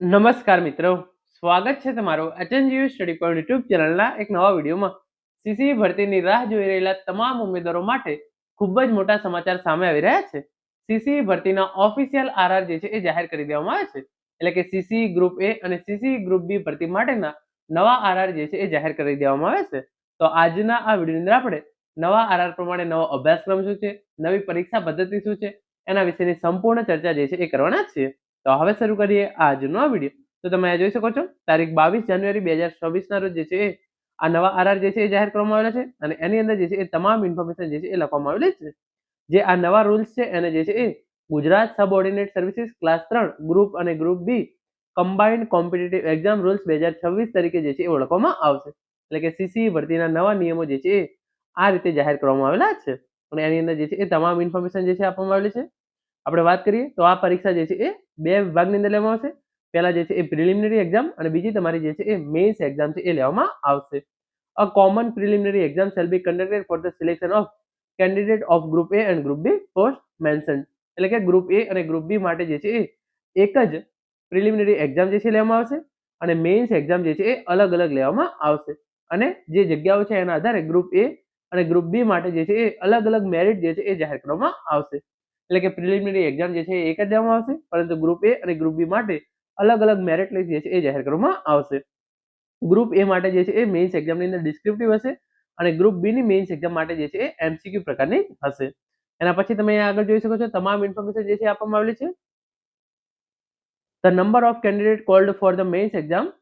નમસ્કાર મિત્રો, સ્વાગત છે તમારું એચએનજીયુ સ્ટડી પોઈન્ટ યુટ્યુબ ચેનલના એક નવા વિડીયોમાં. સીસી ભરતીની રાહ જોઈ રહેલા તમામ ઉમેદવારો માટે ખૂબ જ મોટા સમાચાર સામે આવી રહ્યા છે. સીસી ભરતીના ઓફિશિયલ આરઆર જે છે એ જાહેર કરી દેવામાં આવે છે. એટલે કે સીસી ગ્રુપ એ અને સીસી ગ્રુપ બી ભરતી માટેના નવા આરઆર જે છે એ જાહેર કરી દેવામાં આવે છે. તો આજના આ વિડીયોની અંદર આપણે નવા આરઆર પ્રમાણે નવો અભ્યાસક્રમ શું છે, નવી પરીક્ષા પદ્ધતિ શું છે, એના વિશેની સંપૂર્ણ ચર્ચા જે છે એ કરવાના છીએ. તો હવે શરૂ કરીએ આજનો આ વિડીયો. તો તમે આ જોઈ શકો છો, તારીખ 22 જાન્યુઆરી 2024 ના રોજ જે છે આ નવા આરઆર જે છે એ જાહેર કરવામાં આવેલા છે અને એની અંદર જે છે એ તમામ ઇન્ફોર્મેશન જે છે એ લખવામાં આવેલી છે. જે આ નવા રૂલ્સ છે એને જે છે એ Gujarat subordinate services class 3 group અને group B combined competitive exam rules 2026 તરીકે જે છે એ ઓળખવામાં આવશે. એટલે કે સીસી ભરતીના નવા નિયમો જે છે એ આ રીતે જાહેર કરવામાં આવેલા છે અને એની અંદર જે છે એ તમામ ઇન્ફોર્મેશન જે છે આપવામાં આવેલી છે. આપણે વાત કરીએ તો આ પરીક્ષા જે છે એ બે વિભાગની અંદર લેવામાં આવશે. પહેલા જે છે એ પ્રિલિમિનરી એક્ઝામ અને બીજી તમારી જે છે એ મેઇન્સ એક્ઝામ છે એ લેવામાં આવશે. A common preliminary exam shall be conducted for the selection of candidate of group A and group B post mentioned. એટલે કે ગ્રુપ એ અને ગ્રુપ બી માટે જે છે એ એક જ પ્રિલિમિનરી એક્ઝામ જે છે લેવામાં આવશે અને મેઇન્સ એક્ઝામ જે છે એ અલગ અલગ લેવામાં આવશે. અને જે જગ્યાઓ છે એના આધારે ગ્રુપ એ અને ગ્રુપ બી માટે જે છે એ અલગ અલગ મેરિટ જે છે એ જાહેર કરવામાં આવશે. એટલે કે પ્રિલિમિનરી એક્ઝામ જે છે એ એક જ લેવામાં આવશે, પરંતુ ગ્રુપ એ અને ગ્રુપ બી માટે અલગ અલગ મેરિટ લિસ્ટ જે છે એ જાહેર કરવામાં આવશે. ગ્રુપ એ માટે જે છે એ મેઇન્સ એક્ઝામની અંદર ડિસ્ક્રિપ્ટિવ હશે અને ગ્રુપ બી ની મેઇન્સ એક્ઝામ માટે જે છે એ એમસીક્યુ પ્રકારની હશે. એના પછી તમે અહીંયા આગળ જોઈ શકો છો, તમામ ઇન્ફોર્મેશન જે છે આપવામાં આવેલી છે. The number of candidate cold for the mains exam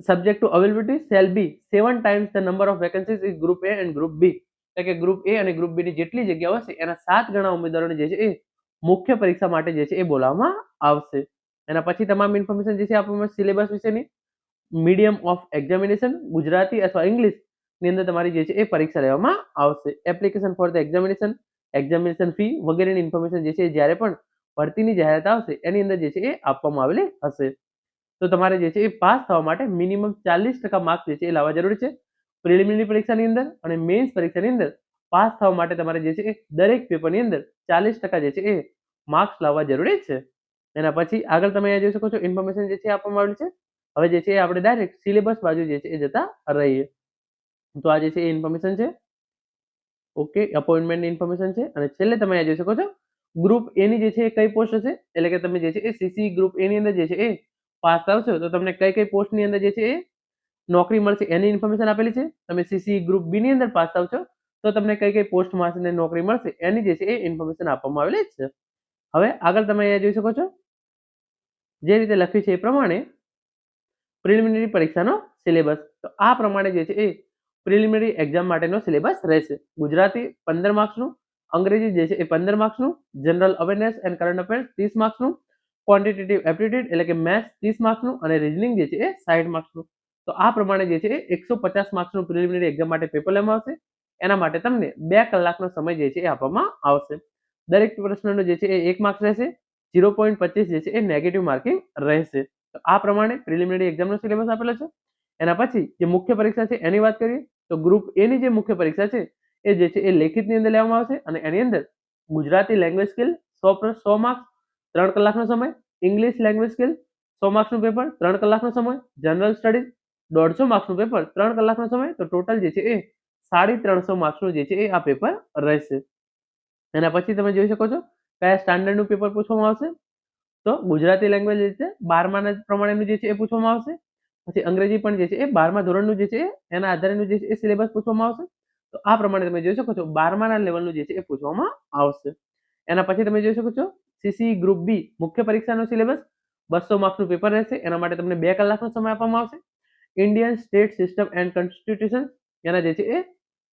subject to availability shall be 7 times the number of vacancies in group A and group B. એટલે કે ગ્રુપ એ અને ગ્રુપ બી ની જેટલી જગ્યાઓ હશે એના 7 ગણા ઉમેદવારોને જે છે એ મુખ્ય પરીક્ષા માટે જે છે એ બોલાવવામાં આવશે. એના પછી તમામ ઇન્ફોર્મેશન જે છે આપવામાં સિલેબસ વિશેની, મીડિયમ ઓફ એક્ઝામિનેશન ગુજરાતી અથવા ઇંગ્લિશ ની અંદર તમારી જે છે એ પરીક્ષા લેવામાં આવશે. Application for the examination, examination fee વગેરેની ઇન્ફોર્મેશન જે છે જ્યારે પણ ભરતીની જાહેરાત આવશે એની અંદર જે છે એ આપવામાં આવેલી હશે. તો તમારે જે છે એ પાસ થવા માટે મિનિમમ 40% માર્ક્સ જે છે એ લાવવા જરૂરી છે પ્રિલિમિનરી પરીક્ષાની અંદર અને મેઇન્સ પરીક્ષાની અંદર. પાસ થવા માટે તમારે જે છે એ દરેક પેપરની અંદર 40% જે છે એ માર્ક્સ લાવવા જરૂરી છે. એના પછી આગળ તમે અહીંયા જોઈ શકો છો ઇન્ફોર્મેશન જે છે આપવામાં આવેલી છે. હવે જે છે આપણે ડાયરેક્ટ સિલેબસ બાજુ જે છે એ જતા રહીએ. તો આ જે છે એ ઇન્ફોર્મેશન છે. ઓકે, અપોઇન્ટમેન્ટની ઇન્ફોર્મેશન છે અને છેલ્લે તમે અહીંયા જોઈ શકો છો ગ્રુપ એ ની જે છે એ કઈ પોસ્ટ હશે. એટલે કે તમે જે છે એ સીસી ગ્રુપ એ ની અંદર જે છે એ પાસ આવશો તો તમને કઈ કઈ પોસ્ટની અંદર જે છે એ નોકરી મળશે એની ઇન્ફોર્મેશન આપેલી છે. તમે સીસી ગ્રુપ બી ની અંદર પાસ આવશો તો તમને કઈ કઈ પોસ્ટમાં નોકરી મળશે એની જે છે એ ઇન્ફોર્મેશન આપવામાં આવેલી છે. હવે આગળ તમે અહીંયા જોઈ શકો છો જે રીતે લખ્યું છે એ પ્રમાણે પ્રિલિમિનરી પરીક્ષાનો સિલેબસ. તો આ પ્રમાણે જે છે એ પ્રિલિમિનરી એક્ઝામ માટેનો સિલેબસ રહેશે. ગુજરાતી 15 માર્ક્સનું, અંગ્રેજી જે છે એ 15 માર્ક્સનું, general awareness and current affairs 30 માર્ક્સનું, ક્વોન્ટિટેટિવ એપ્ટિટ્યુડ એટલે કે મેથ્સ 30 માર્ક્સનું અને રીઝનિંગ જે છે એ 60 માર્ક્સનું. તો આ પ્રમાણે જે છે એ 150 માર્ક્સનું પ્રિલિમિનરી એક્ઝામ માટે પેપર લેવામાં આવશે. એના માટે તમને 2 કલાકનો સમય જે છે એ આપવામાં આવશે. દરેક પ્રશ્નનો જે છે એ 1 માર્ક્સ રહેશે. 0.25 જે છે એ નેગેટિવ માર્કિંગ રહેશે. તો આ પ્રમાણે પ્રિલિમિનરી એક્ઝામનો સિલેબસ આપેલો છે. એના પછી જે મુખ્ય પરીક્ષા છે એની વાત કરીએ તો ગ્રુપ એ ની જે મુખ્ય પરીક્ષા છે એ જે છે એ લેખિતની અંદર લેવામાં આવશે અને એની અંદર ગુજરાતી લેંગ્વેજ સ્કિલ 100 માર્ક્સ 3 કલાકનો સમય, ઇંગ્લિશ લેંગ્વેજ સ્કિલ 100 માર્ક્સનું પેપર 3 કલાકનો સમય, જનરલ સ્ટડીઝ 150 માર્ક્સનું પેપર 3 કલાકનો સમય. તો ટોટલ જે છે એ 350 માર્ક્સનું જે છે એ આ પેપર રહેશે. એના પછી તમે જોઈ શકો છો કયા સ્ટાન્ડર્ડનું પેપર પૂછવામાં આવશે. તો ગુજરાતી લેંગ્વેજ જે છે 12મા પ્રમાણેનું જે છે એ પૂછવામાં આવશે. પછી અંગ્રેજી પણ જે છે એ 12મા ધોરણનું જે છે એના આધારેનું જે છે એ સિલેબસ પૂછવામાં આવશે. તો આ પ્રમાણે તમે જોઈ શકો છો 12માના લેવલનું જે છે એ પૂછવામાં આવશે. એના પછી તમે જોઈ શકો છો સીસી ગ્રુપ બી મુખ્ય પરીક્ષાનો સિલેબસ 200 માર્ક્સનું પેપર રહેશે. એના માટે તમને 2 કલાકનો સમય આપવામાં આવશે. Indian state system and constitution એના જે છે એ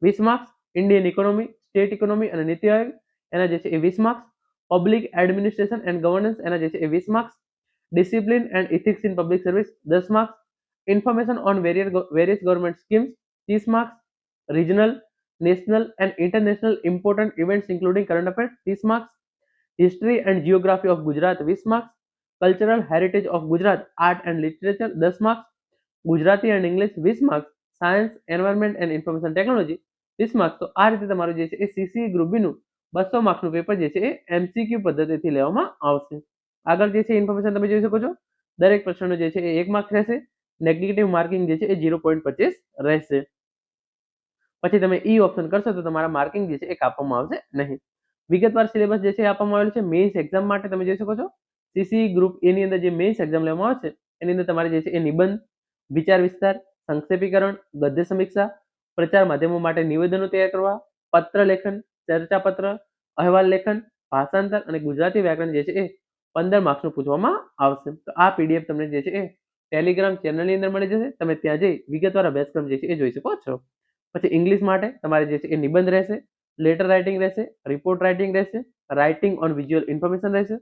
20 marks, Indian economy, state economy અને નીતિ આયોગ એના જે છે એ 20 marks, public administration and governance એના જે છે એ 20 marks, discipline and ethics in public service 10 marks, information on various government schemes 30 marks, regional, national and international important events including current affairs 30 marks, history and geography of Gujarat 20 marks, cultural heritage of Gujarat art and literature 10 marks, Gujarati and English 20 marks, science environment and information technology 30 marks. तो आ रीते तमारुं जे छे ए CC group B નું 200 માર્ક્સનું paper જે છે એ MCQ પદ્ધતિથી લેવામાં આવશે. આગળ જે છે ઇન્ફોર્મેશન તમે જોઈ શકો છો દરેક પ્રશ્નનો જે છે એ 1 માર્ક રહેશે. નેગેટિવ માર્કિંગ જે છે એ 0.25 રહેશે. પછી તમે ઈ ઓપ્શન કરશો તો તમારા માર્કિંગ જે છે એ કાપવામાં આવશે નહીં. વિગતવાર સિલેબસ જે છે એ આપવામાં આવેલું છે. મેઇન્સ એક્ઝામ માટે તમે જોઈ શકો છો. સીસી ગ્રુપ એ ની અંદર જે મેઇન્સ એક્ઝામ લેવામાં આવે છે એની અંદર તમારે જે છે એ નિબંધ, વિચાર વિસ્તાર, સંક્ષેપીકરણ, ગદ્ય સમીક્ષા, પ્રચાર માધ્યમો માટે નિવેદનો તૈયાર કરવા, પત્ર લેખન, ચર્ચા પત્ર, અહેવાલ લેખન, ભાષાંતર અને ગુજરાતી વ્યાકરણ જે છે એ 15 માર્ક્સનું પૂછવામાં આવશે. તો આ પીડીએફ તમને જે છે એ ટેલિગ્રામ ચેનલની અંદર મળી જશે. તમે ત્યાં જઈ વિગતવાર અભ્યાસક્રમ જે છે એ જોઈ શકો છો. પછી ઇંગ્લિશ માટે તમારે જે છે એ નિબંધ રહેશે, લેટર રાઇટિંગ રહેશે, રિપોર્ટ રાઇટિંગ રહેશે, રાઇટિંગ ઓન વિઝ્યુઅલ ઇન્ફોર્મેશન રહેશે,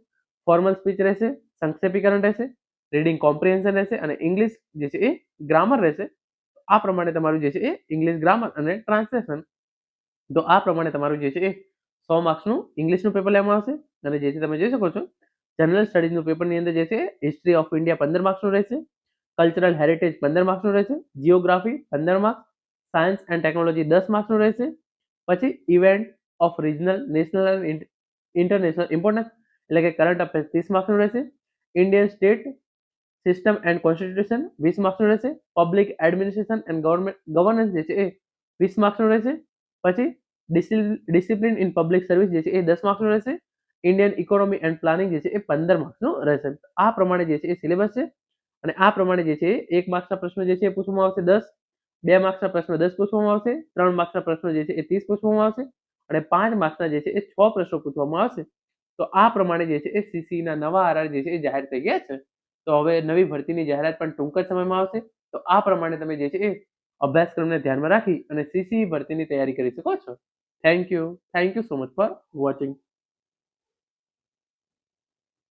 ફોર્મલ સ્પીચ રહેશે, સંક્ષેપીકરણ રહેશે, રીડિંગ કોમ્પ્રિહેન્શન રહેશે અને ઇંગ્લિશ જે છે એ ગ્રામર રહેશે. આ પ્રમાણે તમારું જે છે એ ઇંગ્લિશ ગ્રામર અને ટ્રાન્સલેશન. તો આ પ્રમાણે તમારું જે છે એ 100 માર્ક્સનું ઇંગ્લિશનું પેપર લેવામાં આવશે. અને જે છે તમે જોઈ શકો છો જનરલ સ્ટડીઝનું પેપરની અંદર જે છે હિસ્ટ્રી ઓફ ઇન્ડિયા 15 માર્ક્સનું રહેશે, કલ્ચરલ હેરિટેજ 15 માર્ક્સનું રહેશે, geography 15 marks, science and technology 10 માર્ક્સનું રહેશે. પછી ઇવેન્ટ ઓફ રિજનલ, નેશનલ અને ઇન્ટરનેશનલ ઇમ્પોર્ટન્સ એટલે કે કરંટ અફેર્સ 30 માર્ક્સનું રહેશે. Indian state system and constitution 20 માર્ક્સનું રહેશે. પબ્લિક એડમિનિસ્ટ્રેશન એન્ડ ગવર્નન્સ જે છે એ 20 માર્ક્સનું રહેશે. પછી ડિસિપ્લિન ઇન પબ્લિક સર્વિસ જે છે એ 10 માર્ક્સનું રહેશે. ઇન્ડિયન ઇકોનોમી એન્ડ પ્લાનિંગ જે છે એ 15 માર્ક્સનું રહેશે. આ પ્રમાણે જે છે એ સિલેબસ છે અને આ પ્રમાણે જે છે એ 1 માર્ક્સના પ્રશ્નો જે છે એ પૂછવામાં આવશે 10, 2 માર્ક્સના પ્રશ્નો 10 પૂછવામાં આવશે, 3 માર્ક્સના પ્રશ્નો જે છે એ 30 પૂછવામાં આવશે અને 5 માર્ક્સના જે છે એ 6 પ્રશ્નો પૂછવામાં આવશે. તો આ પ્રમાણે જે છે એ સીસીના નવા આરઆર જે છે એ જાહેર થઈ ગયા છે. તો હવે નવી ભરતીની જાહેરાત પણ ટૂંક જ સમયમાં આવશે. તો આ પ્રમાણે તમે જે છે એ અભ્યાસક્રમને ધ્યાનમાં રાખી અને સીસી ભરતીની તૈયારી કરી શકો છો. Thank you so much for watching.